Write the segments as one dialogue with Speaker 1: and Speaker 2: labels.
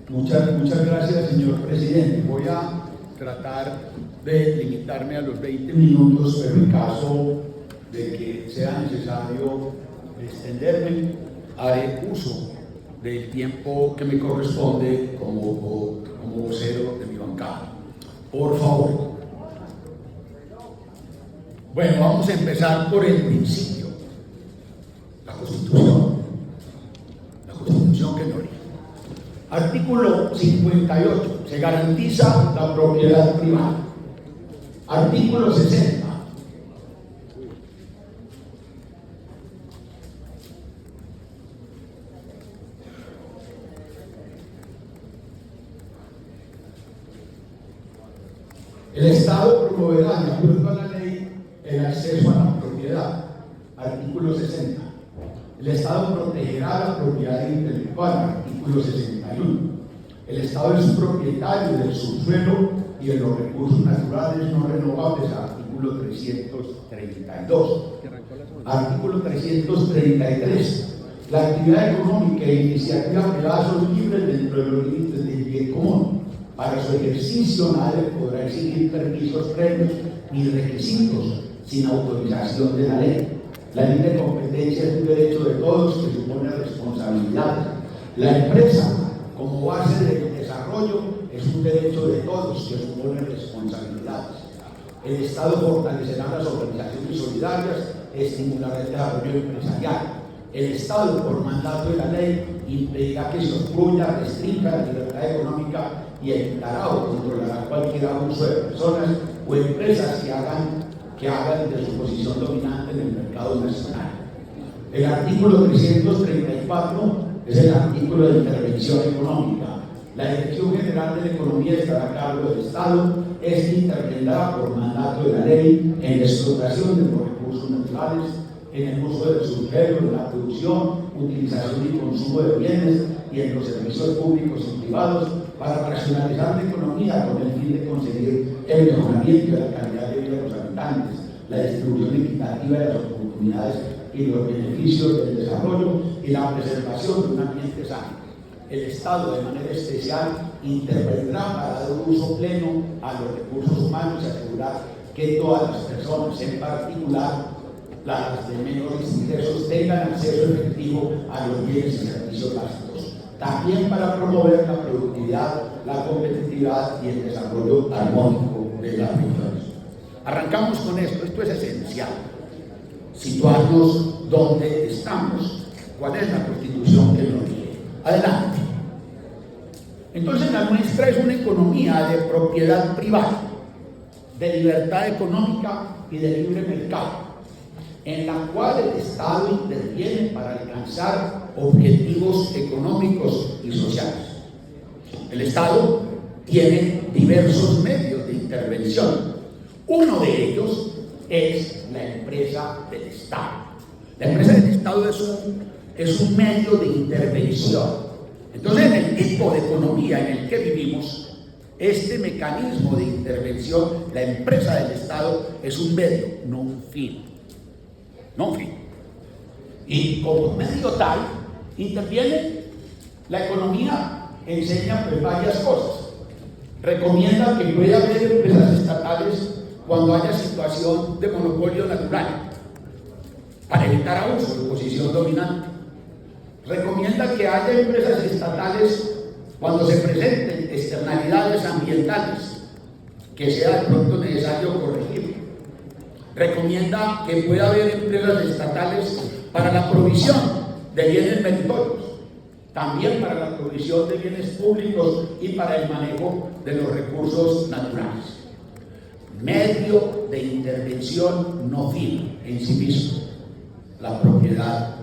Speaker 1: Muchas gracias, señor presidente. Voy a tratar de limitarme a los 20 minutos, pero en caso de que sea necesario extenderme, haré uso del tiempo que me corresponde como vocero de mi bancada. Por favor. Bueno, vamos a empezar por el principio. La Constitución que nos rige. Artículo 58. Se garantiza la propiedad privada. Artículo 60. El Estado promoverá, de acuerdo a la ley, el acceso a la propiedad. Artículo 60. El Estado protegerá la propiedad intelectual. Artículo 61. El Estado es propietario del subsuelo y de los recursos naturales no renovables. Artículo 332. Artículo 333. La actividad económica e iniciativa privada son libres dentro de los límites del bien común. Para su ejercicio nadie podrá exigir permisos previos ni requisitos sin autorización de la ley. La libre competencia es un derecho de todos que supone responsabilidades. La empresa, como base del desarrollo, es un derecho de todos que supone responsabilidades. El Estado fortalecerá las organizaciones solidarias, estimulará el desarrollo empresarial. El Estado, por mandato de la ley, impedirá que se obstruya, restrinja la libertad económica y evitará o controlará cualquier abuso de personas o empresas que hagan de su posición dominante en el mercado nacional. El artículo 334 es el artículo de intervención económica. La Dirección General de la Economía estará a cargo del Estado. Este intervendrá por mandato de la ley en la explotación de los recursos naturales, en el uso del subsuelo, en la producción, utilización y consumo de bienes y en los servicios públicos y privados para racionalizar la economía con el fin de conseguir el mejoramiento de la calidad de vida de los habitantes, la distribución equitativa de las oportunidades y los beneficios del desarrollo y la preservación de un ambiente sano. El Estado, de manera especial, intervendrá para dar un uso pleno a los recursos humanos y asegurar que todas las personas, en particular las de menores ingresos, tengan acceso efectivo a los bienes y servicios básicos. También para promover la productividad, la competitividad y el desarrollo armónico de las regiones. Arrancamos con esto es esencial. Situarnos donde estamos, cuál es la Constitución que nos rige. Adelante. Entonces la nuestra es una economía de propiedad privada, de libertad económica y de libre mercado, en la cual el Estado interviene para alcanzar objetivos económicos y sociales. El Estado tiene diversos medios de intervención. Uno de ellos es la empresa del Estado. La empresa del Estado es un medio de intervención. Entonces, en el tipo de economía en el que vivimos, este mecanismo de intervención, la empresa del Estado, es un medio, no un fin. No un fin. Y como medio tal, interviene la economía, enseña pues varias cosas. Recomienda que puede haber empresas estatales cuando haya situación de monopolio natural, para evitar abuso de posición dominante. Recomienda que haya empresas estatales cuando se presenten externalidades ambientales que sea de pronto necesario corregir. Recomienda que pueda haber empresas estatales para la provisión de bienes meritorios, también para la provisión de bienes públicos y para el manejo de los recursos naturales. Medio de intervención no fin en sí mismo, la propiedad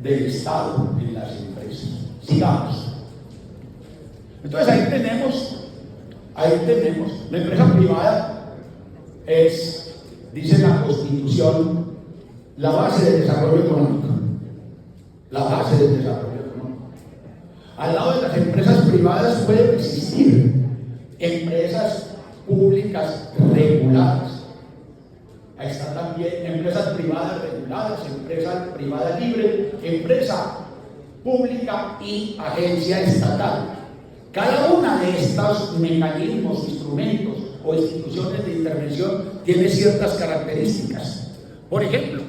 Speaker 1: del Estado en las empresas. Sigamos. Entonces ahí tenemos, la empresa privada es, dice la Constitución, la base del desarrollo económico. La base del desarrollo económico. Al lado de las empresas privadas pueden existir empresas públicas reguladas. Ahí están también empresas privadas reguladas, empresa privada libre, empresa pública y agencia estatal. Cada una de estos mecanismos, instrumentos o instituciones de intervención tiene ciertas características. Por ejemplo,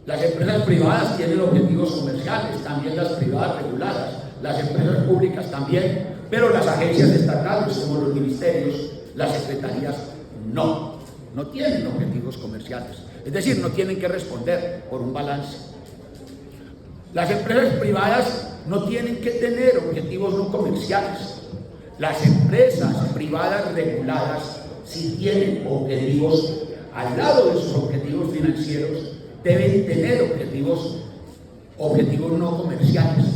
Speaker 1: las empresas privadas tienen objetivos comerciales, también las privadas reguladas, las empresas públicas también, pero las agencias estatales como los ministerios, las secretarías no tienen objetivos comerciales, es decir, no tienen que responder por un balance. Las empresas privadas no tienen que tener objetivos no comerciales. Las empresas privadas reguladas sí tienen objetivos, al lado de sus objetivos financieros, deben tener objetivos no comerciales.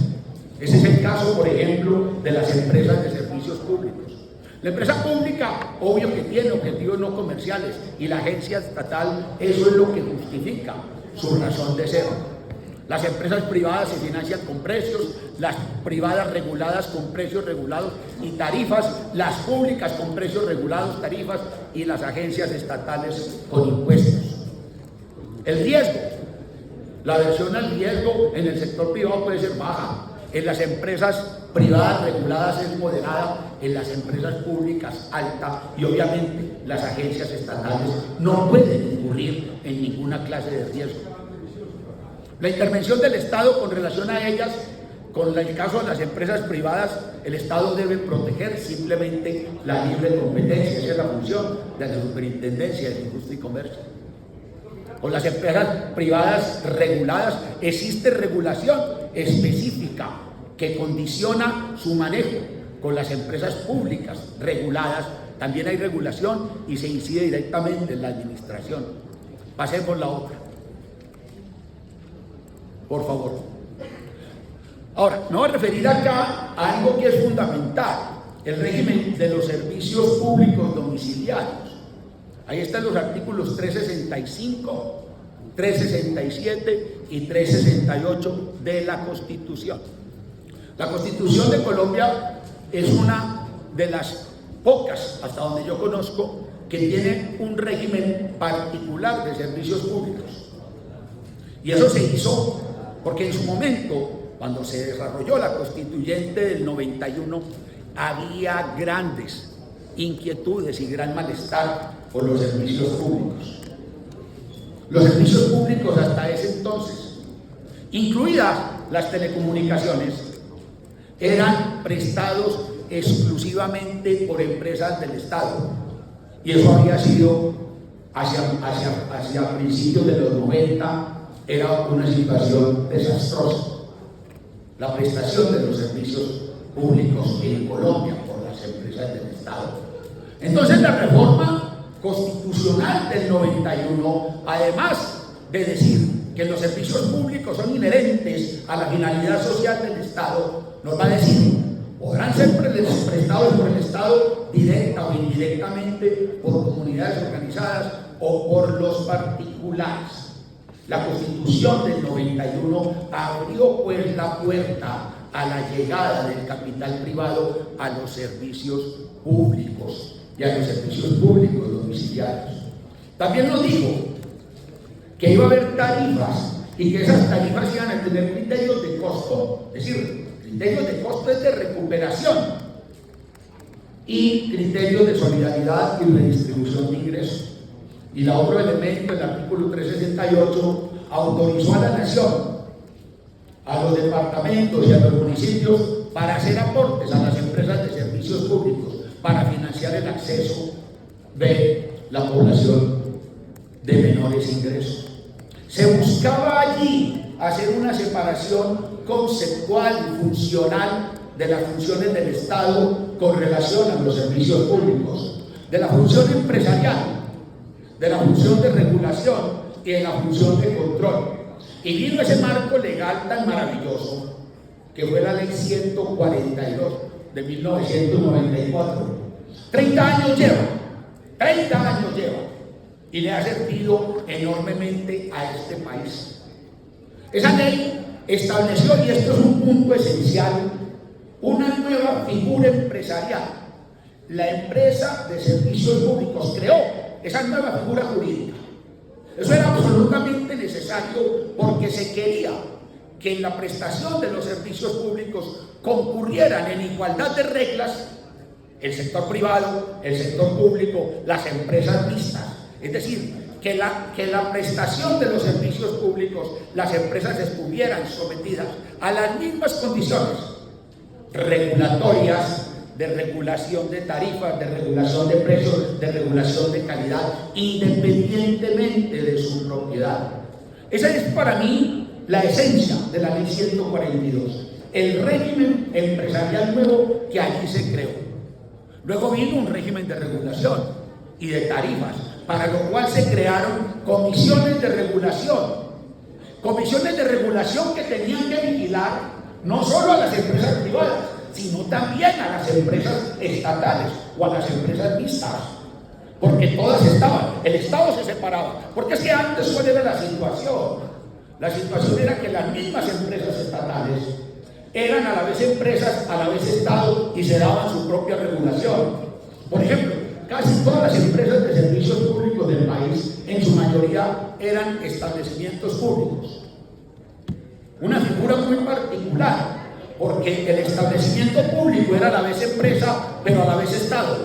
Speaker 1: Ese es el caso, por ejemplo, de las empresas de servicios públicos. La empresa pública, obvio que tiene objetivos no comerciales, y la agencia estatal, eso es lo que justifica su razón de ser. Las empresas privadas se financian con precios, las privadas reguladas con precios regulados y tarifas, las públicas con precios regulados, tarifas, y las agencias estatales con impuestos. El riesgo, la aversión al riesgo en el sector privado puede ser baja, en las empresas privadas reguladas es moderada, en las empresas públicas alta, y obviamente las agencias estatales no pueden incurrir en ninguna clase de riesgo. La intervención del Estado con relación a ellas, con el caso de las empresas privadas, el Estado debe proteger simplemente la libre competencia, esa es la función de la Superintendencia de Industria y Comercio. Con las empresas privadas reguladas existe regulación específica que condiciona su manejo. Con las empresas públicas reguladas también hay regulación y se incide directamente en la administración. Pasemos la otra, por favor. Ahora, me voy a referir acá a algo que es fundamental, el régimen de los servicios públicos domiciliarios. Ahí están los artículos 365, 367 y 368 de la Constitución. La Constitución de Colombia es una de las pocas, hasta donde yo conozco, que tiene un régimen particular de servicios públicos. Y eso se hizo porque en su momento, cuando se desarrolló la Constituyente del 91, había grandes inquietudes y gran malestar por los servicios públicos. Los servicios públicos hasta ese entonces, incluidas las telecomunicaciones, eran prestados exclusivamente por empresas del Estado, y eso había sido hacia principios de los 90, era una situación desastrosa, la prestación de los servicios públicos en Colombia por las empresas del Estado. Entonces la reforma constitucional del 91, además de decir que los servicios públicos son inherentes a la finalidad social del Estado, nos va a decir: podrán ser prestados por el Estado directa o indirectamente, por comunidades organizadas o por los particulares. La Constitución del 91 abrió pues la puerta a la llegada del capital privado a los servicios públicos y a los servicios públicos domiciliarios. También nos dijo que iba a haber tarifas y que esas tarifas iban a tener criterios de costo, es decir, criterios de costo es de recuperación, y criterios de solidaridad y redistribución de ingresos. Y el otro elemento, el artículo 368, autorizó a la nación, a los departamentos y a los municipios para hacer aportes a las empresas de servicios públicos para financiar el acceso de la población de menores ingresos. Se buscaba allí hacer una separación conceptual y funcional de las funciones del Estado con relación a los servicios públicos, de la función empresarial, de la función de regulación y de la función de control. Y vino ese marco legal tan maravilloso que fue la Ley 142 de 1994. 30 años lleva y le ha servido enormemente a este país. Esa ley estableció, y esto es un punto esencial, una nueva figura empresarial. La empresa de servicios públicos creó esa nueva figura jurídica. Eso era absolutamente necesario porque se quería
Speaker 2: que en la prestación de los servicios públicos concurrieran en igualdad de reglas el sector privado, el sector público, las empresas mixtas. Es decir, que la prestación de los servicios públicos, las empresas estuvieran sometidas a las mismas condiciones regulatorias, de regulación de tarifas, de regulación de precios, de regulación de calidad, independientemente de su propiedad. Esa es para mí la esencia de la ley 142, el régimen empresarial nuevo que allí se creó. Luego vino un régimen de regulación y de tarifas, para lo cual se crearon comisiones de regulación que tenían que vigilar no solo a las empresas privadas, sino también a las empresas estatales o a las empresas mixtas, porque todas estaban, el Estado se separaba, porque es que antes cuál era la situación. La situación era que las mismas empresas estatales eran a la vez empresas, a la vez Estado, y se daban su propia regulación. Por ejemplo, casi todas las empresas de servicios públicos del país, en su mayoría, eran establecimientos públicos. Una figura muy particular, porque el establecimiento público era a la vez empresa, pero a la vez Estado.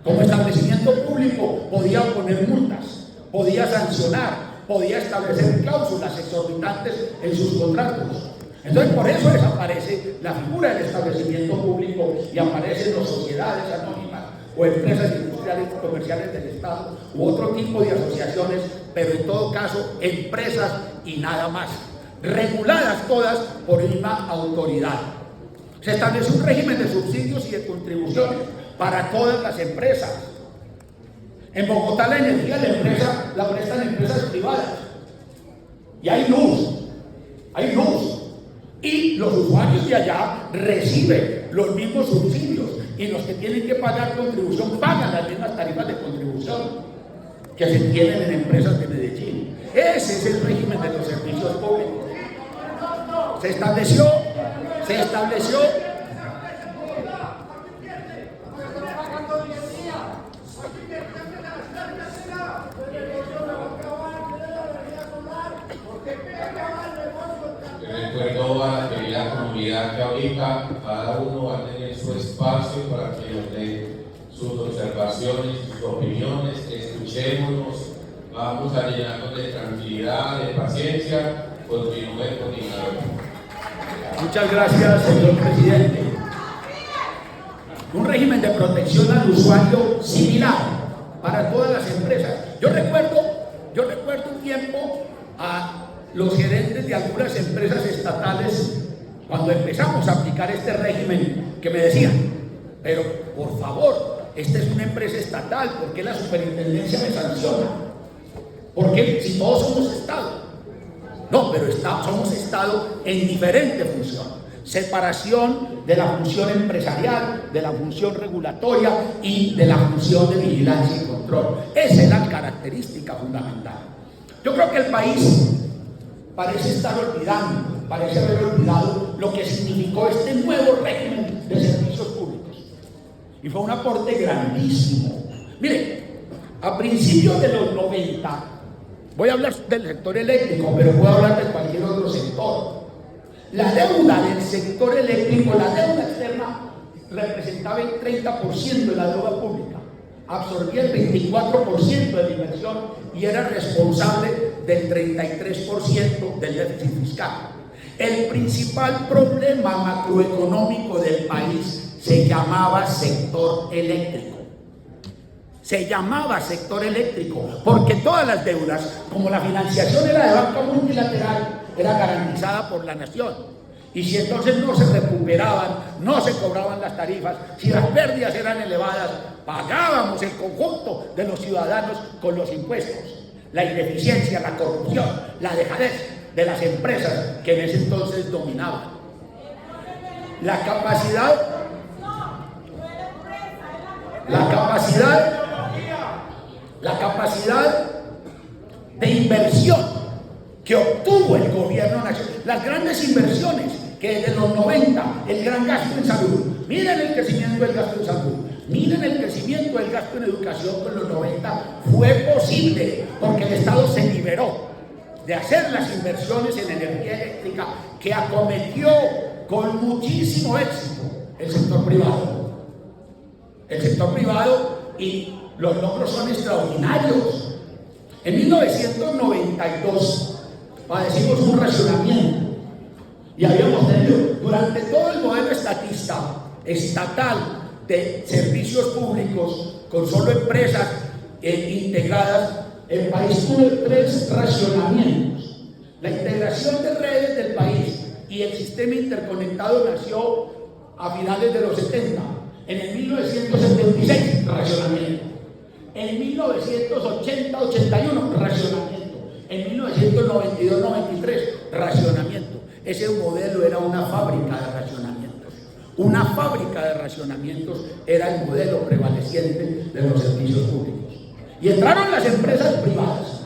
Speaker 2: Como establecimiento público podía poner multas, podía sancionar, podía establecer cláusulas exorbitantes en sus contratos. Entonces, por eso desaparece la figura del establecimiento público y aparecen las sociedades anónimas o empresas industriales y comerciales del Estado u otro tipo de asociaciones, pero en todo caso empresas y nada más, reguladas todas por una autoridad. Se estableció un régimen de subsidios y de contribuciones para todas las empresas. En Bogotá la energía la prestan empresas privadas y hay luz. Y los usuarios de allá reciben los mismos subsidios, y los que tienen que pagar contribución pagan las mismas tarifas de contribución que se tienen en empresas de Medellín. Ese es el régimen de los servicios públicos. Se estableció
Speaker 3: recuerdo a la querida comunidad que ahorita cada uno va a tener su espacio para que nos dé sus observaciones, sus opiniones, escuchémonos, vamos a llenarnos de tranquilidad, de paciencia, continuar.
Speaker 2: Muchas gracias, señor presidente. Un régimen de protección al usuario similar para todas las empresas. Yo recuerdo un tiempo a los gerentes de algunas empresas estatales, cuando empezamos a aplicar este régimen, que me decían: pero por favor, esta es una empresa estatal, ¿por qué la superintendencia me sanciona? Porque si todos somos Estado. No, pero somos Estado en diferente función. Separación de la función empresarial, de la función regulatoria y de la función de vigilancia y control. Esa es la característica fundamental. Yo creo que el país parece haber olvidado lo que significó este nuevo régimen de servicios públicos. Y fue un aporte grandísimo. Mire, a principios de los 90, voy a hablar del sector eléctrico, pero puedo hablar de cualquier otro sector. La deuda del sector eléctrico, la deuda externa, representaba el 30% de la deuda pública, absorbía el 24% de la inversión y era responsable del 33% del déficit fiscal. El principal problema macroeconómico del país se llamaba sector eléctrico. Porque todas las deudas, como la financiación era de banca multilateral, era garantizada por la nación. Y si entonces no se recuperaban, no se cobraban las tarifas, si las pérdidas eran elevadas, pagábamos el conjunto de los ciudadanos con los impuestos. La ineficiencia, la corrupción, la dejadez de las empresas que en ese entonces dominaban. La capacidad de inversión que obtuvo el gobierno nacional, las grandes inversiones que desde los 90, el gran gasto en salud, miren el crecimiento del gasto en salud, miren el crecimiento del gasto en educación con los 90, fue posible porque el Estado se liberó de hacer las inversiones en energía eléctrica que acometió con muchísimo éxito el sector privado. El sector privado, y los logros son extraordinarios. En 1992 padecimos un racionamiento y habíamos tenido durante todo el modelo estatal de servicios públicos con solo empresas integradas, el país tuvo 3 racionamientos. La integración de redes del país y el sistema interconectado nació a finales de los 70. En el 1976, racionamiento. En 1980-81, racionamiento. En 1992-93, racionamiento. Ese modelo era una fábrica de racionamientos. Una fábrica de racionamientos era el modelo prevaleciente de los servicios públicos. Y entraron las empresas privadas.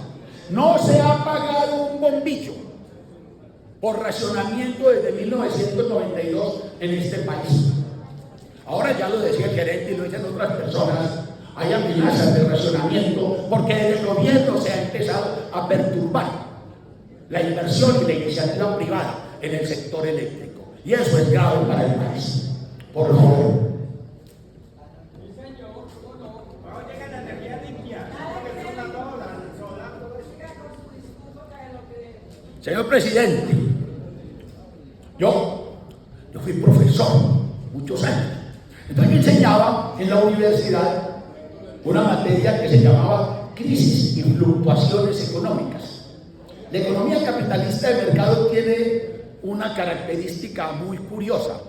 Speaker 2: No se ha pagado un bombillo por racionamiento desde 1992 en este país. Ahora ya lo decía el gerente y lo dicen otras personas, hay amenazas de racionamiento porque desde el gobierno se ha empezado a perturbar la inversión y la iniciativa privada en el sector eléctrico. Y eso es grave para el país. Por favor. Señor presidente, yo fui profesor muchos años. Entonces yo enseñaba en la universidad una materia que se llamaba crisis y fluctuaciones económicas. La economía capitalista de mercado tiene una característica muy curiosa,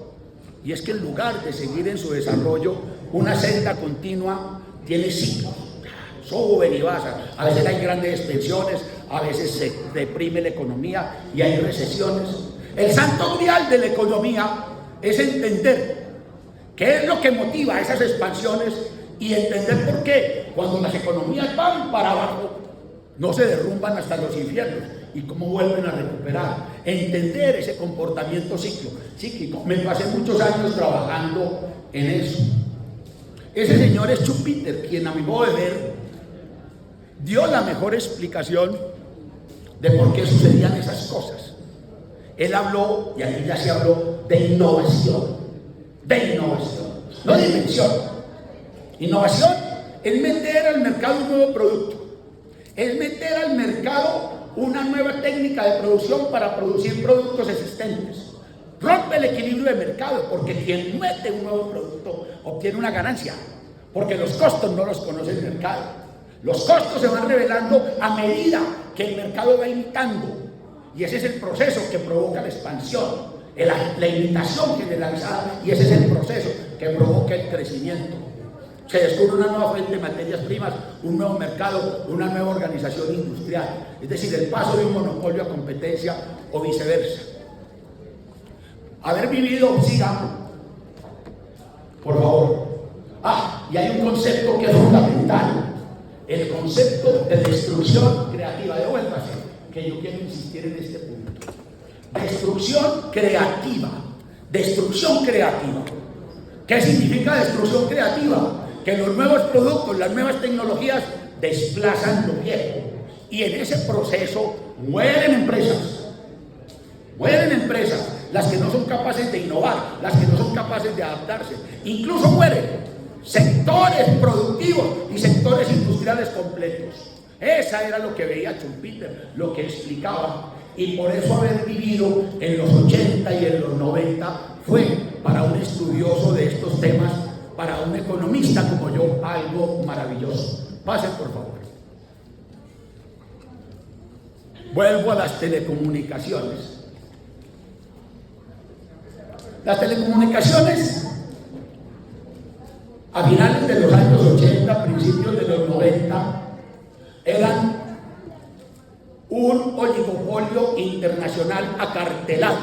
Speaker 2: y es que en lugar de seguir en su desarrollo una senda continua, tiene ciclos. Suben y bajan. A veces hay grandes expansiones, a veces se deprime la economía y hay recesiones. El santo grial de la economía es entender qué es lo que motiva esas expansiones y entender por qué cuando las economías van para abajo no se derrumban hasta los infiernos y cómo vuelven a recuperar. Entender ese comportamiento cíclico. Me pasé muchos años trabajando en eso. Ese señor es Schumpeter, quien a mi modo de ver dio la mejor explicación de por qué sucedían esas cosas. Él habló, y aquí ya se habló, de innovación, no de invención. Innovación es meter al mercado un nuevo producto, es meter al mercado una nueva técnica de producción para producir productos existentes. Rompe el equilibrio de mercado, porque quien mete un nuevo producto obtiene una ganancia, porque los costos no los conoce el mercado. Los costos se van revelando a medida que el mercado va imitando, y ese es el proceso que provoca la expansión, la imitación generalizada, y ese es el proceso que provoca el crecimiento. Se descubre una nueva fuente de materias primas, un nuevo mercado, una nueva organización industrial, es decir, el paso de un monopolio a competencia o viceversa. Haber vivido, sigamos, por favor. Y hay un concepto que es fundamental. El concepto de destrucción creativa. Devuélvase, que yo quiero insistir en este punto. Destrucción creativa. Destrucción creativa. ¿Qué significa destrucción creativa? Que los nuevos productos, las nuevas tecnologías desplazan lo viejo. Y en ese proceso mueren empresas. Mueren empresas. Las que no son capaces de innovar, las que no son capaces de adaptarse. Incluso mueren sectores productivos y sectores industriales completos. Esa era lo que veía Schumpeter, lo que explicaba, y por eso haber vivido en los 80 y en los 90 fue para un estudioso de estos temas, para un economista como yo, algo maravilloso. Pasen por favor. Vuelvo a las telecomunicaciones. Las telecomunicaciones a finales de los años 80, principios de los 90, eran un oligopolio internacional acartelado.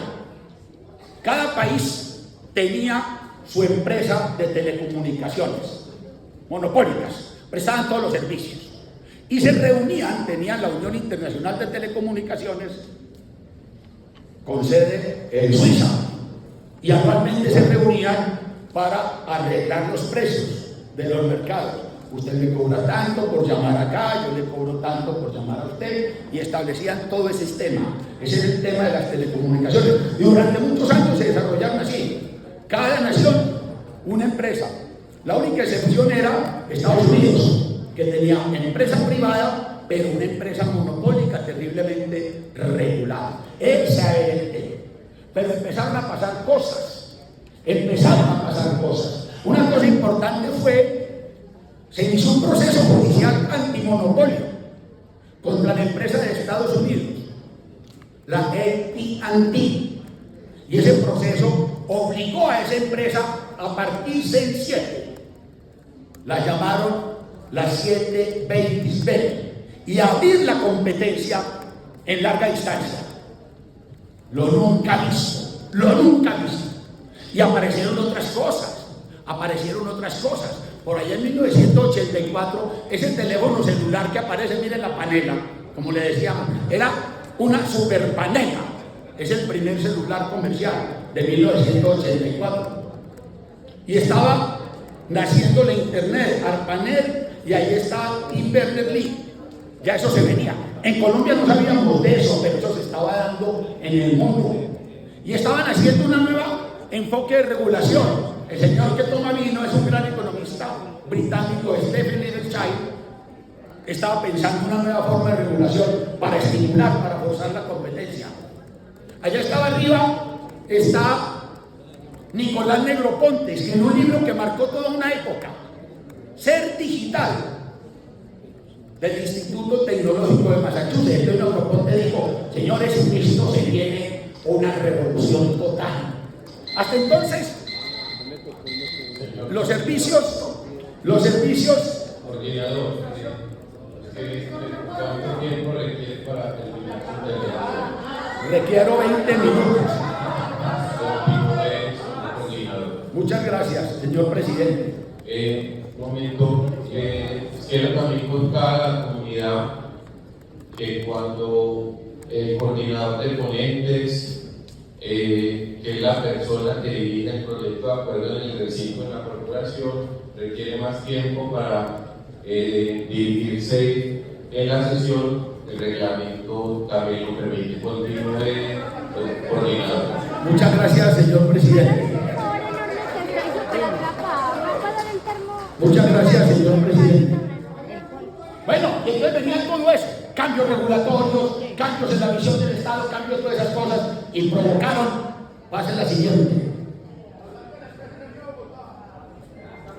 Speaker 2: Cada país tenía su empresa de telecomunicaciones, monopólicas, prestaban todos los servicios. Y se reunían, tenían la Unión Internacional de Telecomunicaciones, con sede en Suiza, y anualmente se reunían para arreglar los precios de los mercados. usted me cobra tanto por llamar acá, yo le cobro tanto por llamar a usted, y establecían todo ese sistema. Ese es el tema de las telecomunicaciones. Y durante muchos años se desarrollaron así. Cada nación, una empresa. La única excepción era Estados Unidos, que tenía una empresa privada, pero una empresa monopólica terriblemente regulada. Esa era el tema. Pero empezaron a pasar cosas. Una cosa importante fue, se hizo un proceso judicial antimonopolio contra la empresa de Estados Unidos, la AT&T, y ese proceso obligó a esa empresa a partirse en 7. La llamaron las 7 Babies Bell y abrir la competencia en larga distancia. Lo nunca visto. Y aparecieron otras cosas. Por allá en 1984, ese teléfono celular que aparece, miren la panela, como le decíamos, era una super panela. Es el primer celular comercial de 1984. Y estaba naciendo la internet, ARPANET, y ahí está Tim Berners-Lee. Ya eso se venía. En Colombia no sabíamos de eso, pero eso se estaba dando en el mundo. Y estaban haciendo una nueva enfoque de regulación. El señor que toma vino es un gran economista británico, Stephen Littlechild. Estaba pensando una nueva forma de regulación para estimular, para forzar la competencia. Allá estaba arriba, está Nicolás Negropontes, que en un libro que marcó toda una época, Ser Digital, del Instituto Tecnológico de Massachusetts. Entonces Negroponte dijo: señores, esto se viene una revolución total. Hasta entonces, los servicios.
Speaker 3: Coordinador, ¿cuánto tiempo requiere para terminar su tarea?
Speaker 2: Requiero 20 minutos.
Speaker 3: Coordinador.
Speaker 2: Muchas gracias, señor presidente.
Speaker 3: Un momento, quiero también contar a la comunidad que cuando el coordinador de ponentes, que es la persona que dirige el proyecto de acuerdo en el recinto de la corporación, requiere más tiempo para dirigirse en la sesión. El reglamento también lo permite. Continúe, coordinador.
Speaker 2: Muchas gracias, señor presidente. Muchas gracias, señor presidente. Bueno, y entonces venía todo eso, cambios regulatorios, cambios en la visión del Estado, cambios de todas esas cosas, y provocaron, pase la siguiente.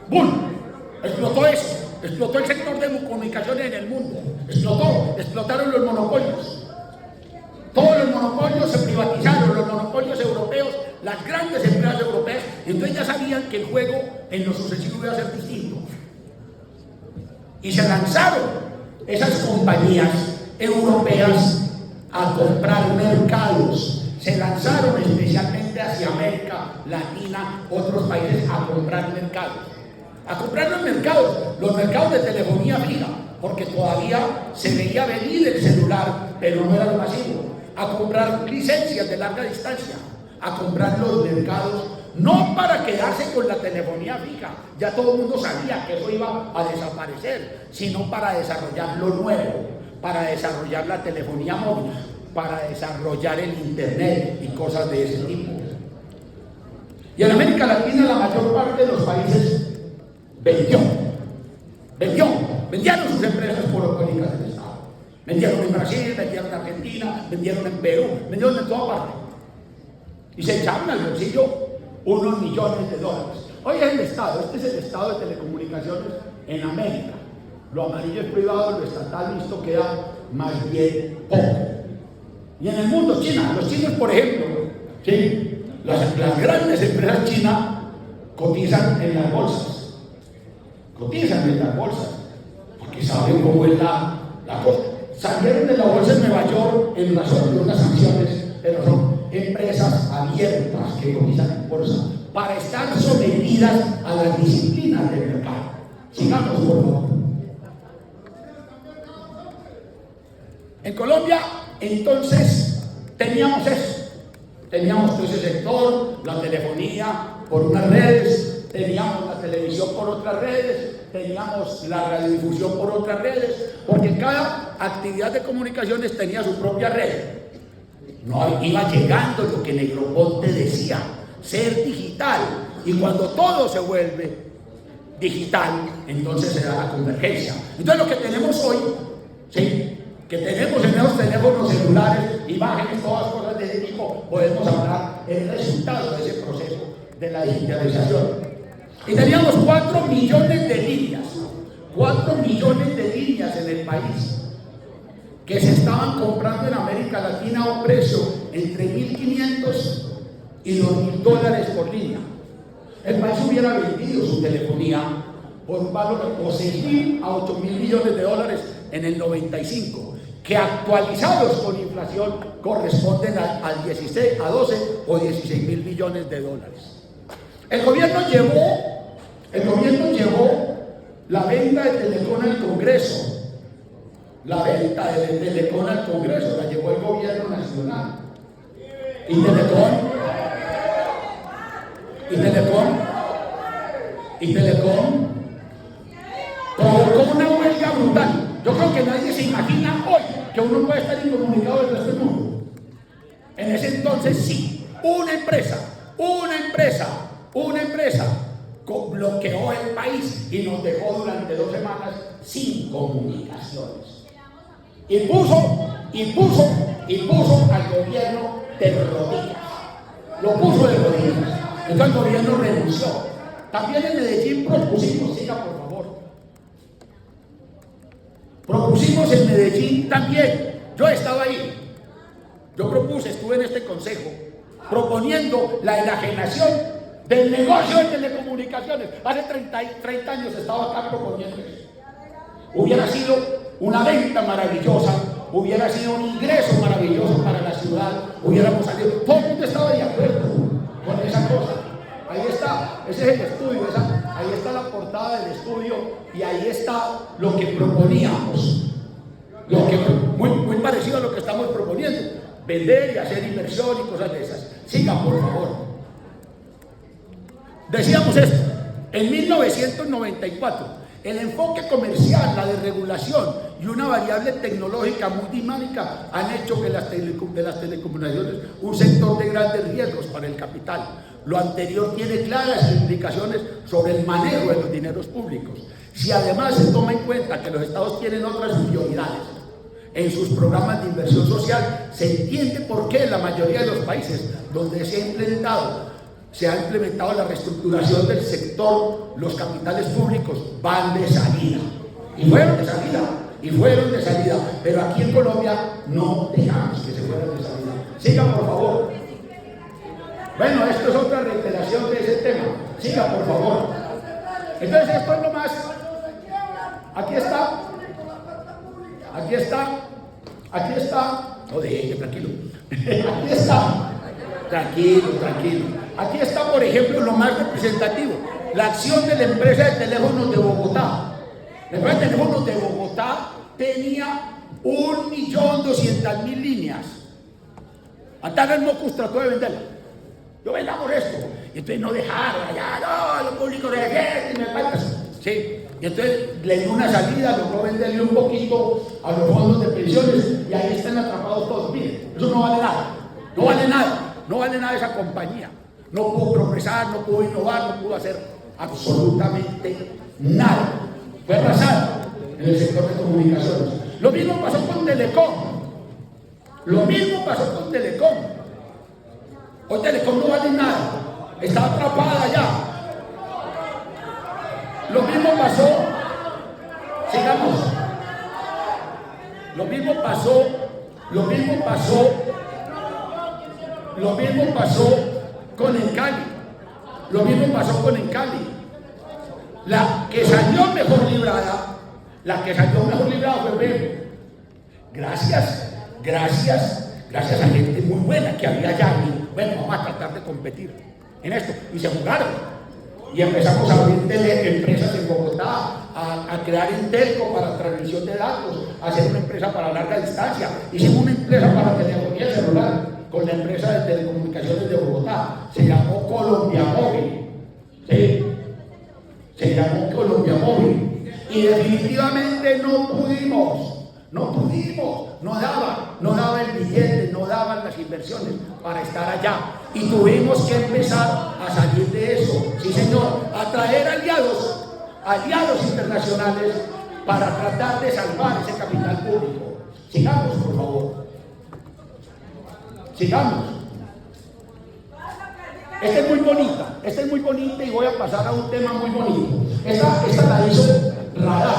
Speaker 2: ¡Bum! Explotó eso, explotó el sector de comunicaciones en el mundo, explotaron los monopolios. Todos los monopolios se privatizaron, los monopolios europeos, las grandes empresas europeas, y entonces ya sabían que el juego en lo sucesivo iba a ser distinto. Y se lanzaron esas compañías europeas a comprar mercados. Se lanzaron especialmente hacia América Latina, otros países, a comprar mercados. A comprar los mercados de telefonía fija, porque todavía se veía venir el celular, pero no era lo masivo. A comprar licencias de larga distancia, a comprar los mercados, no para quedarse con la telefonía fija, ya todo el mundo sabía que eso iba a desaparecer, sino para desarrollar lo nuevo, para desarrollar la telefonía móvil, para desarrollar el internet y cosas de ese tipo. Y en América Latina la mayor parte de los países vendieron sus empresas monopólicas del Estado. Vendieron en Brasil, vendieron en Argentina, vendieron en Perú, vendieron en toda parte. Y se echaron al bolsillo unos millones de dólares. Hoy es el Estado, este es el Estado de telecomunicaciones en América. Lo amarillo es privado, lo estatal, esto queda más bien poco. Y en el mundo, China, los chinos, por ejemplo, ¿sí? Las grandes empresas chinas cotizan en las bolsas. Porque saben cómo es la cosa. Salieron de la bolsa de Nueva York en razón de unas sanciones, pero son empresas abiertas que cotizan en bolsa para estar sometidas a las disciplinas del mercado. Sigamos, por favor. En Colombia, entonces, teníamos eso. Teníamos todo ese sector, la telefonía, por unas redes, teníamos la televisión por otras redes, teníamos la radiodifusión por otras redes, porque cada actividad de comunicaciones tenía su propia red. No iba llegando lo que Negroponte decía, ser digital, y cuando todo se vuelve digital, entonces se da la convergencia. Entonces lo que tenemos hoy, ¿sí?, que tenemos en esos teléfonos celulares, imágenes, todas cosas de ese tipo, podemos hablar el resultado de ese proceso de la digitalización. Y teníamos 4 millones de líneas, 4 millones de líneas en el país, que se estaban comprando en América Latina a un precio entre $1.500 y $2.000 por línea. El país hubiera vendido su telefonía por un valor de 6.000 a 8.000 millones de dólares en el 95, que actualizados con inflación corresponden al 16, a 12 o 16.000 millones de dólares. El gobierno llevó la venta de Telecom al Congreso. La venta de Telecom al Congreso la llevó el gobierno nacional. Y Telecom provocó una huelga brutal. Yo creo que nadie se imagina hoy que uno puede estar incomunicado del resto del mundo. En ese entonces sí, una empresa bloqueó el país y nos dejó durante 2 semanas sin comunicaciones. Y puso al gobierno de rodillas. Lo puso de rodillas. Entonces el gobierno renunció. También en Medellín propusimos, siga por favor. Propusimos en Medellín también. Yo estaba ahí. Yo propuse, estuve en este consejo, proponiendo la enajenación del negocio de telecomunicaciones. Hace 30 años estaba acá proponiendo eso. Hubiera sido una venta maravillosa, hubiera sido un ingreso maravilloso para la ciudad, hubiéramos salido, todo el mundo estaba de acuerdo con esa cosa. Ahí está, ese es el estudio, ahí está la portada del estudio y ahí está lo que proponíamos, muy parecido a lo que estamos proponiendo, vender y hacer inversión y cosas de esas. Sigan por favor. Decíamos esto, en 1994, el enfoque comercial, la desregulación y una variable tecnológica muy dinámica han hecho que de las telecomunicaciones un sector de grandes riesgos para el capital. Lo anterior tiene claras implicaciones sobre el manejo de los dineros públicos. Si además se toma en cuenta que los estados tienen otras prioridades en sus programas de inversión social, se entiende por qué en la mayoría de los países donde se ha implementado la reestructuración del sector, los capitales públicos van de salida. Y fueron de salida. Pero aquí en Colombia no dejamos que se fueran de salida. Sigan, por favor. Bueno, esto es otra reiteración de ese tema. Sigan, por favor. Entonces, esto es lo más. Aquí está. No deje, tranquilo. Aquí está. Tranquilo. Aquí está, por ejemplo, lo más representativo, la acción de la empresa de teléfonos de Bogotá. La empresa de teléfonos de Bogotá tenía 1.200.000 líneas. Antanas Mocus trató de venderla. Yo vendamos esto. Y entonces no dejaron allá, no, lo público de gente, me faltas. Sí. Y entonces le dio una salida, logró venderle un poquito a los fondos de pensiones y ahí están atrapados todos. Miren, eso no vale nada. No vale nada esa compañía. No pudo progresar, no pudo innovar, no pudo hacer absolutamente nada. Fue arrasada en el sector de comunicaciones. Lo mismo pasó con Telecom. Hoy Telecom no vale nada. Está atrapada ya. Lo mismo pasó. Sigamos. Lo mismo pasó con Encali. La que salió mejor librada fue BEM. Gracias a gente muy buena que había allá. Bueno, vamos a tratar de competir en esto. Y se jugaron. Y empezamos a abrir empresas en Bogotá, a crear Intelco para transmisión de datos, a hacer una empresa para larga distancia. Hicimos una empresa para telefonía celular con la empresa de telecomunicaciones de Bogotá. Se llamó Colombia Móvil. ¿Sí? llamó Colombia Móvil. Y definitivamente no pudimos, no daba el billete, no daban las inversiones para estar allá. Y tuvimos que empezar a salir de eso, sí señor, a traer aliados internacionales para tratar de salvar ese capital público. Sigamos, por favor. Sigamos. Esta es muy bonita y voy a pasar a un tema muy bonito. Esta la hizo Radar.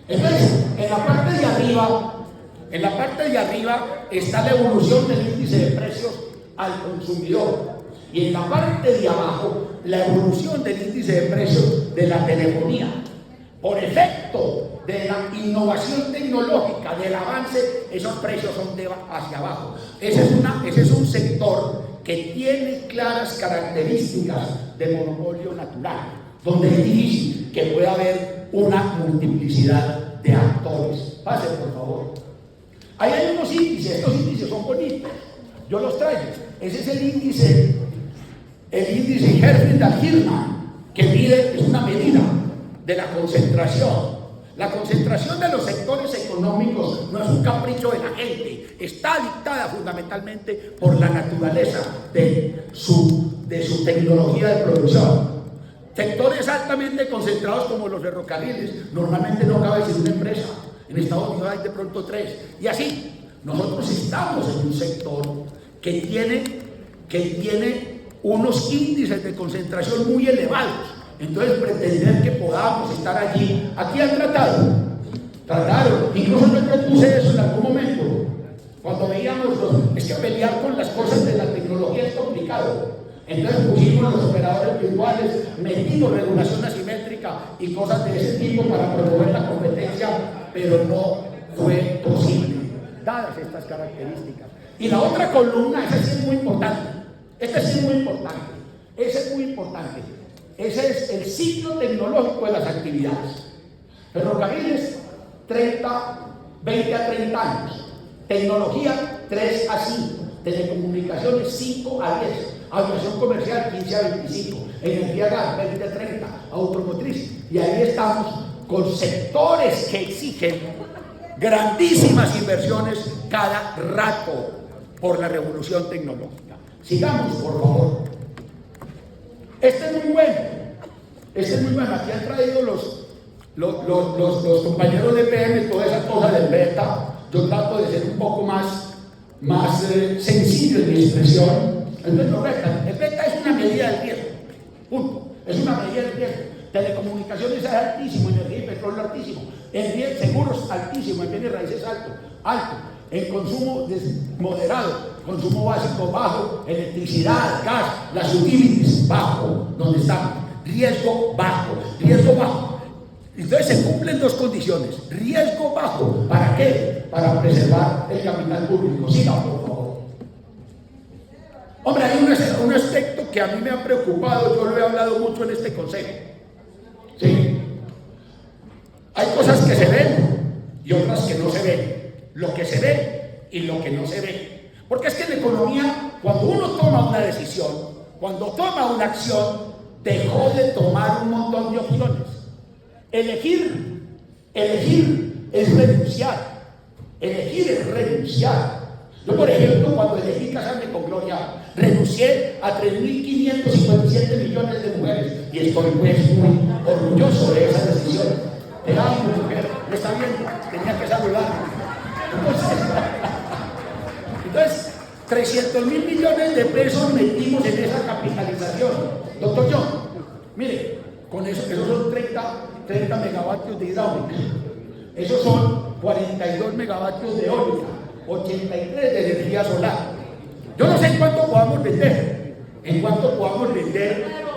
Speaker 2: Entonces, en la parte de arriba está la evolución del índice de precios al consumidor. Y en la parte de abajo, la evolución del índice de precios de la telefonía. Por efecto de la innovación tecnológica, del avance, esos precios son hacia abajo. Ese es un sector que tiene claras características de monopolio natural, donde es difícil que pueda haber una multiplicidad de actores. Pase, por favor. Ahí hay unos índices, estos índices son bonitos, yo los traigo. Ese es el índice Herfindahl-Gilman, que mide, es una medida de la concentración. La concentración de los sectores económicos no es un capricho de la gente, está dictada fundamentalmente por la naturaleza de su tecnología de producción. Sectores altamente concentrados como los ferrocarriles, normalmente no cabe sin una empresa. En Estados Unidos hay de pronto 3. Y así, nosotros estamos en un sector que tiene unos índices de concentración muy elevados. Entonces, pretender que podamos estar allí, aquí han trataron, incluso yo propuse eso en algún momento, cuando veíamos es que pelear con las cosas de la tecnología es complicado. Entonces pusimos los operadores virtuales, metimos regulación asimétrica y cosas de ese tipo para promover la competencia, pero no fue posible, dadas estas características. Y la otra columna, esa sí es muy importante, ese es el ciclo tecnológico de las actividades. Ferrocarriles, 20 a 30 años. Tecnología, 3 a 5. Telecomunicaciones, 5 a 10. Aviación comercial, 15 a 25. Energía gas, 20 a 30. Automotriz. Y ahí estamos con sectores que exigen grandísimas inversiones cada rato por la revolución tecnológica. Sigamos, por favor. Este es muy bueno. Aquí han traído los compañeros de PM toda esa cosa del beta. Yo trato de ser un poco más sencillo en mi expresión. Entonces, el beta es una medida del riesgo. Punto. Es una medida del riesgo. Telecomunicaciones es altísimo, energía y petróleo altísimo. En seguros altísimo, en bienes raíces alto. En consumo moderado, consumo básico bajo, electricidad, gas, las utilities bajo, donde estamos, riesgo bajo. Entonces se cumplen 2 condiciones, riesgo bajo, ¿para qué? Para preservar el capital público. Siga, por favor. Hombre, hay un aspecto que a mí me ha preocupado, yo lo he hablado mucho en este consejo. ¿Sí? Hay cosas que se ven y otras que no se ven. Lo que se ve y lo que no se ve. Porque es que en la economía, cuando uno toma una decisión, cuando toma una acción, dejó de tomar un montón de opciones. Elegir es renunciar. Yo, por ejemplo, cuando elegí casarme con Gloria, renuncié a 3.557 millones de mujeres y estoy pues muy orgulloso de esa decisión. Te amo, mujer, me está viendo, tenía que saludarme. Entonces, 300.000 millones de pesos metimos en esa capitalización. Doctor John, mire, con esos son 30 megavatios de hidráulica, esos son 42 megavatios de eólica, 83 de energía solar. Yo no sé en cuánto podamos vender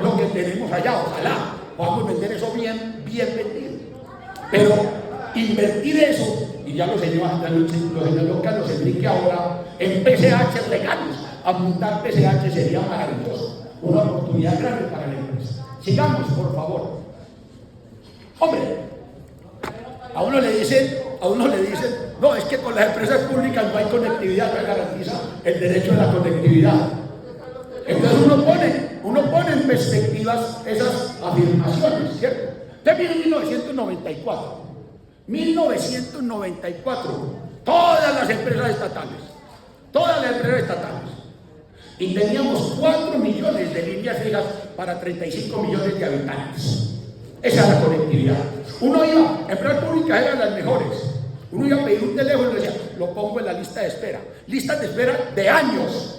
Speaker 2: lo que tenemos allá. Ojalá podamos vender eso bien vendido. Pero invertir eso, y ya los señores Lucas nos explique ahora, en PCH regalos, a montar PCH sería maravilloso, una oportunidad grande para la empresa. Sigamos, por favor. Hombre, a uno le dicen, no, es que con las empresas públicas no hay conectividad, no garantiza el derecho a la conectividad. Entonces uno pone en perspectivas esas afirmaciones, ¿cierto? Entonces viene 1994. 1994, todas las empresas estatales, y teníamos 4 millones de líneas fijas para 35 millones de habitantes. Esa es la conectividad. Uno iba, empresas públicas eran las mejores. Uno iba a pedir un teléfono y decía, lo pongo en la lista de espera. Listas de espera de años.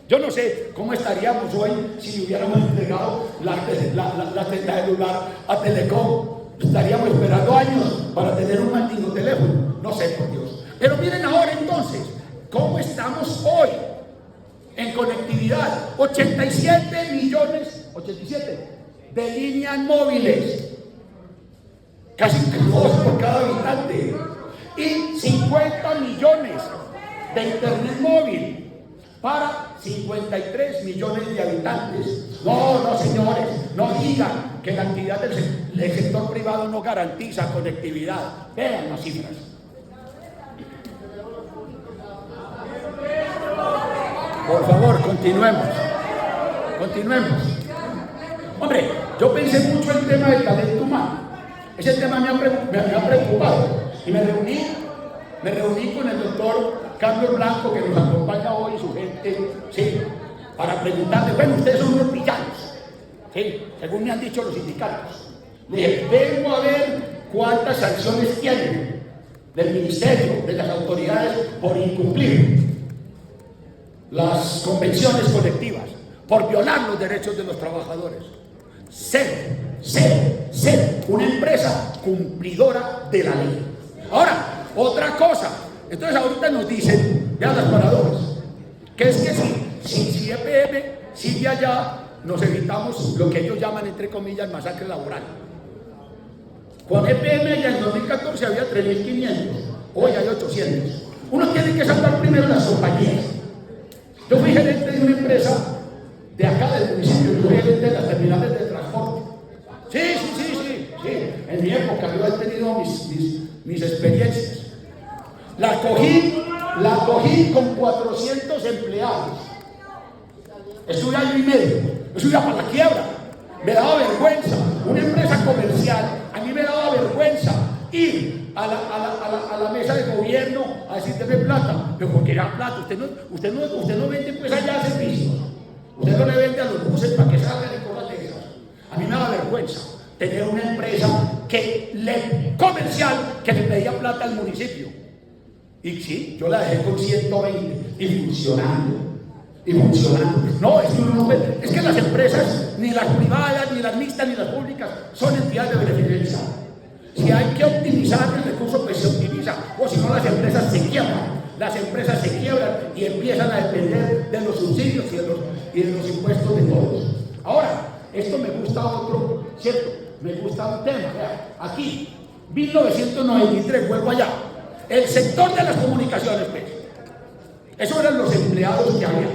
Speaker 2: Yo no sé cómo estaríamos hoy si hubiéramos entregado la celular a Telecom. Estaríamos esperando años para tener un maldito teléfono. No sé, por Dios. Pero miren ahora entonces, ¿cómo estamos hoy en conectividad? 87 millones, 87 de líneas móviles. Casi 2 por cada habitante. Y 50 millones de internet móvil para 53 millones de habitantes. No, señores, no digan que la actividad del sector privado no garantiza conectividad. Vean las cifras. Por favor, continuemos. Hombre, yo pensé mucho en el tema del talento humano. Ese tema me ha preocupado. Y me reuní con el doctor Carlos Blanco, que nos acompaña hoy, su gente, sí, para preguntarle, bueno, ustedes son unos villanos, sí, según me han dicho los sindicatos. Le dije, vengo a ver cuántas sanciones tienen del ministerio, de las autoridades, por incumplir las convenciones colectivas, por violar los derechos de los trabajadores. Cero. Una empresa cumplidora de la ley. Ahora, otra cosa. Entonces ahorita nos dicen, vean las paradojas, que es que si EPM sigue allá, nos evitamos lo que ellos llaman, entre comillas, masacre laboral. Con EPM allá en 2014 había 3.500, hoy hay 800. Uno tiene que salvar primero las compañías. Yo fui gerente de una empresa de acá del municipio, yo fui gerente de las terminales de transporte. Sí. En mi época yo he tenido mis experiencias. La cogí con 400 empleados. Estuve año y medio. Eso iba para la quiebra. Me daba vergüenza. Una empresa comercial, a mí me daba vergüenza ir a la mesa de gobierno a decir, deme plata. Pero porque era plata. Usted no vende pues allá servicios. Usted no le vende a los buses para que salgan y cosas de esas. A mí me daba vergüenza tener una empresa comercial que le pedía plata al municipio. Y sí, yo la dejé con 120 y funcionando. No, es que las empresas, ni las privadas, ni las mixtas, ni las públicas, son entidades de beneficencia. Si hay que optimizar el recurso, pues se optimiza. O si no, las empresas se quiebran. Las empresas se quiebran y empiezan a depender de los subsidios y de los impuestos de todos. Ahora, esto me gusta otro, ¿cierto? Me gusta un tema. Vean, aquí, 1993, vuelvo allá. El sector de las comunicaciones, pues. Esos eran los empleados que había.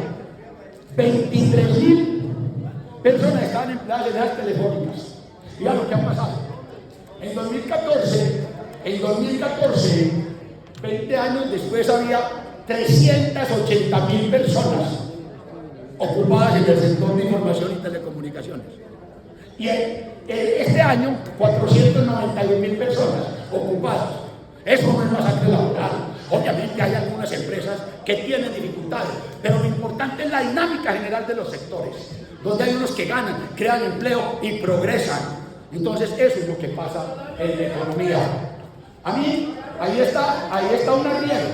Speaker 2: 23.000 personas estaban empleadas en las telefónicas. Mira lo que ha pasado. En 2014, 20 años después, había 380.000 personas ocupadas en el sector de información y telecomunicaciones. Y este año, 491.000 personas ocupadas. Eso no es masacre laboral. Obviamente hay algunas empresas que tienen dificultades, pero lo importante es la dinámica general de los sectores, donde hay unos que ganan, crean empleo y progresan. Entonces eso es lo que pasa en la economía. A mí, ahí está un arriero.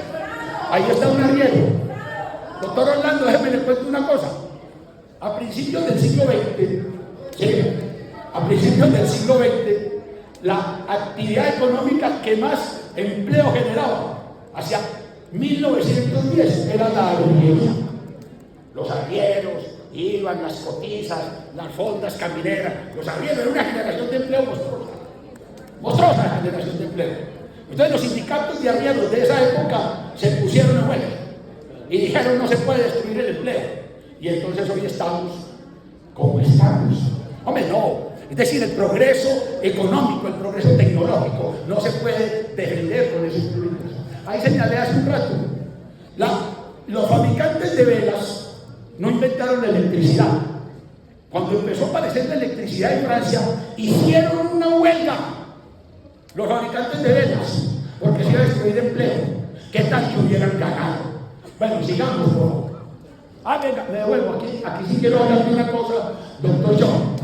Speaker 2: Doctor Orlando, déjeme le cuento una cosa. A principios del siglo XX, la actividad económica que más empleo generaba hacia 1910 era la arriería. Los arrieros iban, las cotizas, las fondas camineras, los arrieros, era una generación de empleo monstruosa generación de empleo. Entonces los sindicatos de arrieros de esa época se pusieron en huelga y dijeron, no se puede destruir el empleo. Y entonces hoy estamos como estamos. Hombre, no. Es decir, el progreso económico, el progreso tecnológico no se puede defender con esos instrumentos. Ahí señalé hace un rato, los fabricantes de velas no inventaron la electricidad, cuando empezó a aparecer la electricidad en Francia, hicieron una huelga los fabricantes de velas, porque se iba a destruir empleo. ¿Qué tal que hubieran ganado? Bueno, sigamos, por favor. Venga, me devuelvo aquí sí quiero hablar de una cosa, doctor John.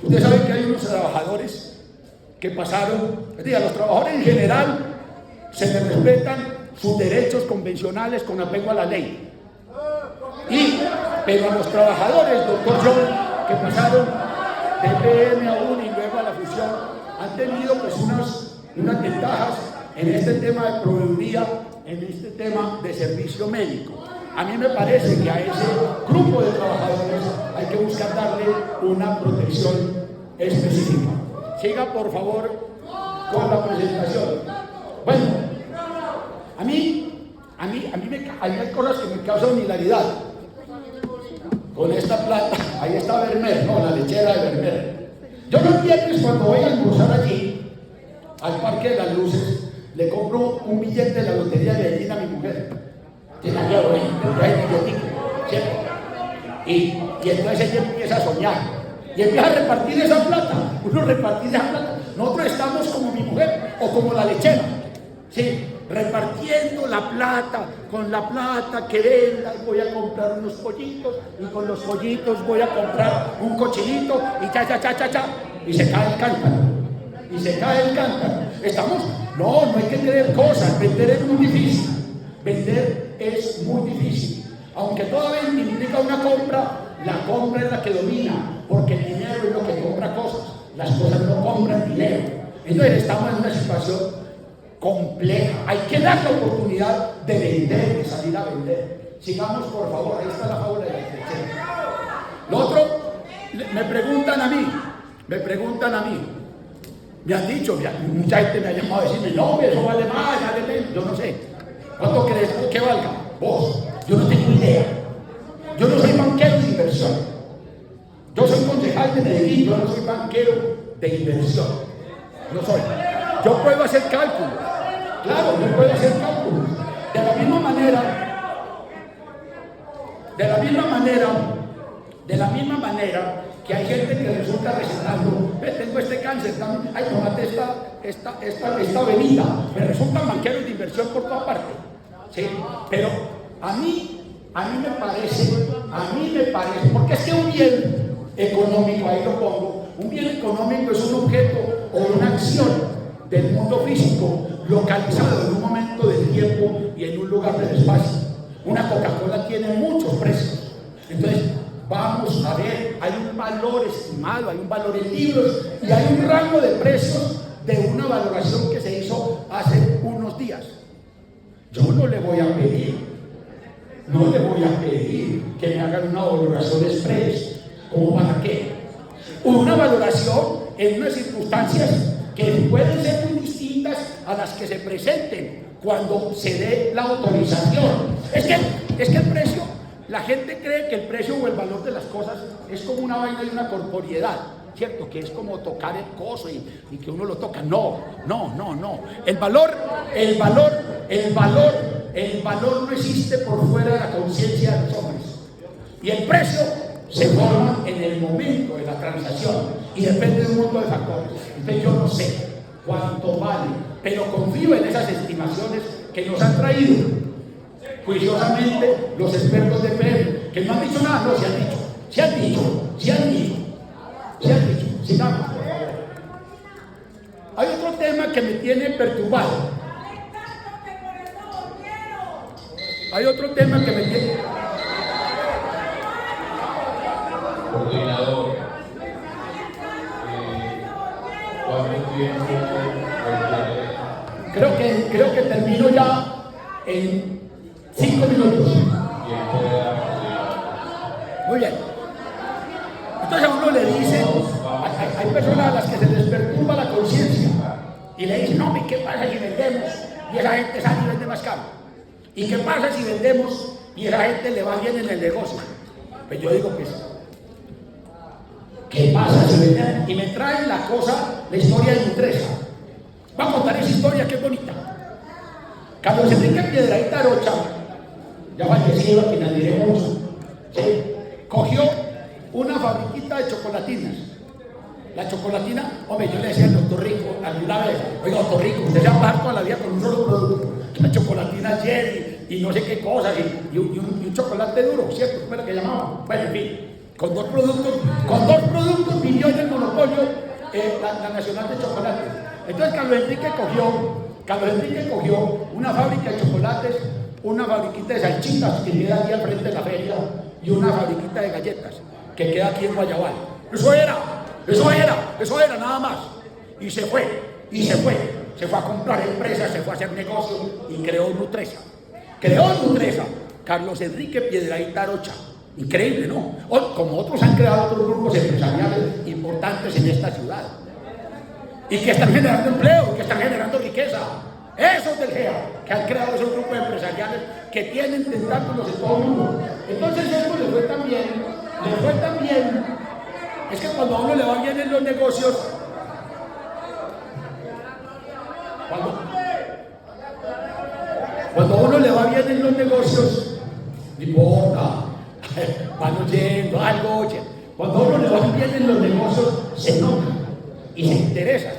Speaker 2: Ustedes saben que hay unos trabajadores que pasaron, es decir, a los trabajadores en general se les respetan sus derechos convencionales con apego a la ley. Pero a los trabajadores, doctor John, que pasaron de PM a UNI y luego a la fusión, han tenido pues unas ventajas en este tema de proveeduría, en este tema de servicio médico. A mí me parece que a ese grupo de trabajadores hay que buscar darle una protección específica. Siga por favor con la presentación. Bueno, a mí hay cosas que me causan hilaridad. Con esta plata, ahí está Vermeer, no, la lechera de Vermeer. Yo los viernes cuando voy a almorzar allí, al Parque de las Luces, le compro un billete de la lotería de Medellín a mi mujer. Tiene la llave, ¿cierto? Y entonces ella empieza a soñar y empieza a repartir esa plata. Uno repartir esa plata. Nosotros estamos como mi mujer o como la lechera, ¿sí? Repartiendo la plata. Con la plata que venda voy a comprar unos pollitos y con los pollitos voy a comprar un cochinito y y se cae el cántaro. No hay que tener cosas. Vender es muy difícil. Vender es muy difícil. Aunque toda vez implica una compra, la compra es la que domina, porque el dinero es lo que compra cosas. Las cosas no compran dinero. Entonces estamos en una situación compleja. Hay que dar la oportunidad de vender, de salir a vender. Sigamos, por favor. Ahí está la fábula de la lechera. Lo otro, me preguntan a mí. Me han dicho, mucha gente me ha llamado a decirme, no, eso vale más, vale menos. Yo no sé. ¿Cuánto crees que valga? Vos. Yo no tengo idea. Yo no soy banquero de inversión. Yo soy concejal de Medellín, yo no soy banquero de inversión. No soy. Yo puedo hacer cálculos. Claro, yo puedo hacer cálculos. De la misma manera que hay gente que resulta recetando, tengo este cáncer, ay, tomate esta bebida, me resultan banqueros de inversión por toda parte, ¿sí? Pero a mí me parece, porque es que un bien económico, ahí lo pongo, un bien económico es un objeto o una acción del mundo físico localizado en un momento del tiempo y en un lugar del espacio. Una Coca-Cola tiene muchos precios, entonces vamos a ver, hay un valor estimado, hay un valor en libros y hay un rango de precios de una valoración que se hizo hace unos días. Yo no le voy a pedir que me hagan una valoración express. ¿Cómo para qué? Una valoración en unas circunstancias que pueden ser muy distintas a las que se presenten cuando se dé la autorización. Es que el precio, la gente cree que el precio o el valor de las cosas es como una vaina de una corporeidad, ¿cierto? Que es como tocar el coso y que uno lo toca. No. El valor no existe por fuera de la conciencia de los hombres. Y el precio se forma en el momento de la transacción y depende de un montón de factores. Entonces yo no sé cuánto vale, pero confío en esas estimaciones que nos han traído juiciosamente los expertos de PM, que no han dicho nada, no, se han dicho. Sigamos, por favor. Hay otro tema que me tiene perturbado.
Speaker 3: Coordinador, ¿cuánto tiempo requiere?
Speaker 2: Creo que termino ya en 5 minutos. Muy bien. Entonces a uno le dice, hay personas a las que se les perturba la conciencia y le dicen, no, ¿y qué pasa si vendemos? Y esa gente sale y vende más caro. ¿Y qué pasa si vendemos y a la gente le va bien en el negocio? Pues yo digo que sí. ¿Qué pasa si vendemos? Y me traen la historia de Nutresa. Va a contar esa historia que es bonita. Carlos Enrique Piedrahíta Arocha, ya fallecido, a quien admiré mucho, ¿sí? Cogió una fabriquita de chocolatinas. La chocolatina, hombre, yo le decía al doctor Rico alguna vez, oiga, doctor Rico, usted se va a pagar toda la vida con un solo producto. La chocolatina Jerry y no sé qué cosas, y un chocolate duro, ¿cierto? ¿Cómo era que llamaban? Bueno, en fin, con dos productos vivió en el monopolio la Nacional de Chocolates. Entonces Carlos Enrique cogió una fábrica de chocolates, una fabriquita de salchitas que queda aquí al frente de la feria y una fabriquita de galletas que queda aquí en Guayabal. Eso era nada más. Y se fue a comprar empresas, se fue a hacer negocios y creó Nutresa. Carlos Enrique Piedrahíta Arocha. Increíble, ¿no? Como otros han creado otros grupos empresariales importantes en esta ciudad. Y que están generando empleo, que están generando riqueza. Esos del GEA, que han creado esos grupos empresariales que tienen tentáculos en todo el mundo. Entonces esto le fue tan bien. Es que cuando a uno le va bien en los negocios, cuando a uno le va bien en los negocios, no importa, van oyendo algo, oye. Cuando a uno le va bien en los negocios, se nota y se interesa.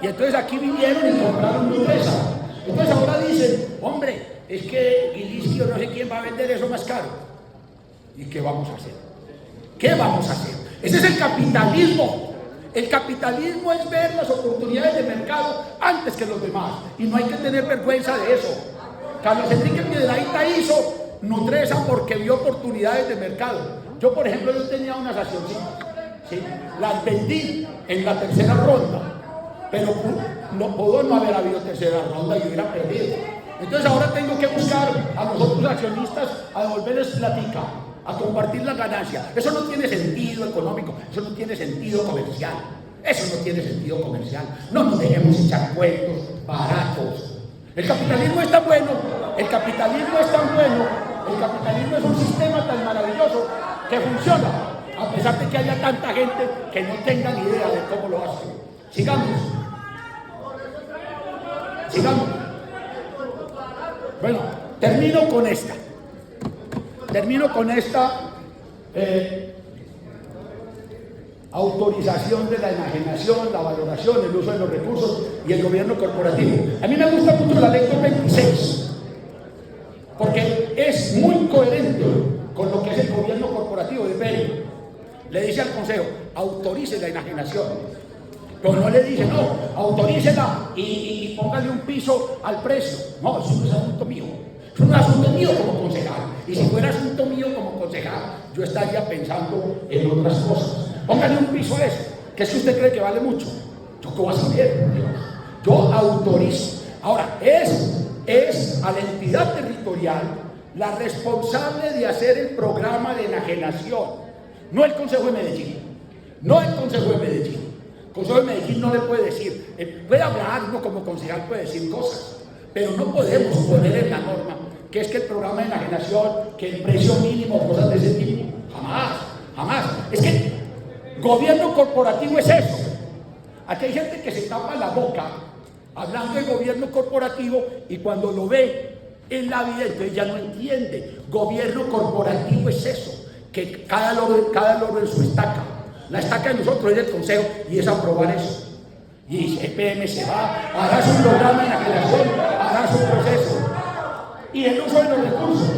Speaker 2: Y entonces aquí vinieron y compraron Nutresa. Entonces ahora dicen, hombre, es que Gilinski o no sé quién va a vender eso más caro. ¿Y qué vamos a hacer? Ese es el capitalismo. El capitalismo es ver las oportunidades de mercado antes que los demás. Y no hay que tener vergüenza de eso. Carlos Enrique Piedrahíta hizo Nutresa porque vio oportunidades de mercado. Yo, por ejemplo, tenía unas accioncitas, ¿sí? Las vendí en la tercera ronda, pero no pudo no haber habido tercera ronda y hubiera perdido. Entonces ahora tengo que buscar a los otros accionistas a devolverles platica, a compartir la ganancia. Eso no tiene sentido económico, eso no tiene sentido comercial. No nos dejemos echar cuentos baratos. El capitalismo es tan bueno, el capitalismo es un sistema tan maravilloso que funciona, a pesar de que haya tanta gente que no tenga ni idea de cómo lo hace. Sigamos. Bueno, termino con esta autorización de la enajenación, la valoración, el uso de los recursos y el gobierno corporativo. A mí me gusta mucho la ley 26, porque es muy coherente con lo que es el gobierno corporativo de Pérez. Le dice al Consejo, autorice la enajenación, pero no le dice, no, autorícela y póngale un piso al precio. No, eso no es asunto mío. Es un asunto mío como concejal. Y si fuera asunto mío como concejal, yo estaría pensando en otras cosas. Póngale un piso a eso, que es que usted cree que vale mucho. ¿Yo qué voy a saber? Yo autorizo. Ahora, es a la entidad territorial la responsable de hacer el programa de enajenación, no el Consejo de Medellín. El Consejo de Medellín no le puede decir, puede hablar, uno como concejal puede decir cosas, pero no podemos poner en la norma que es que el programa de enajenación, que el precio mínimo, cosas de ese tipo. Jamás. Es que gobierno corporativo es eso. Aquí hay gente que se tapa la boca hablando de gobierno corporativo y cuando lo ve en la vida entonces ya no entiende. Gobierno corporativo es eso, que cada loro en su estaca. La estaca de nosotros es el Consejo y es aprobar eso. Y EPM se va, hará su programa de enajenación, hará su proceso. Y el uso de los recursos,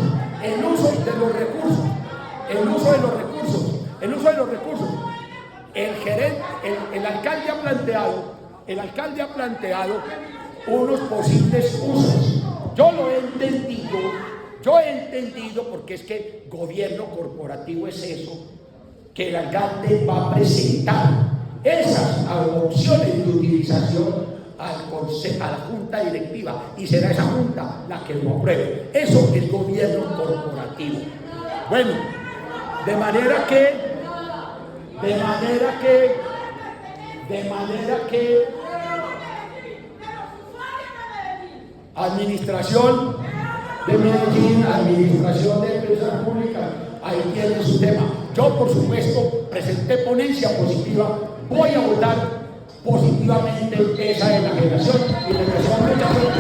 Speaker 2: el alcalde ha planteado unos posibles usos. Yo he entendido porque es que gobierno corporativo es eso, que el alcalde va a presentar esas opciones de utilización a la junta directiva y será esa junta la que lo apruebe. Eso es gobierno corporativo. Bueno, de manera que administración de Medellín, administración de empresas públicas, ahí tienen su tema. Yo, por supuesto, presenté ponencia positiva, voy a votar positivamente esa enajenación y le deseo mucha suerte.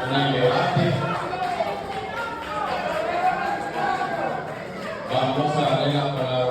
Speaker 3: con el debate. Vamos a darle la palabra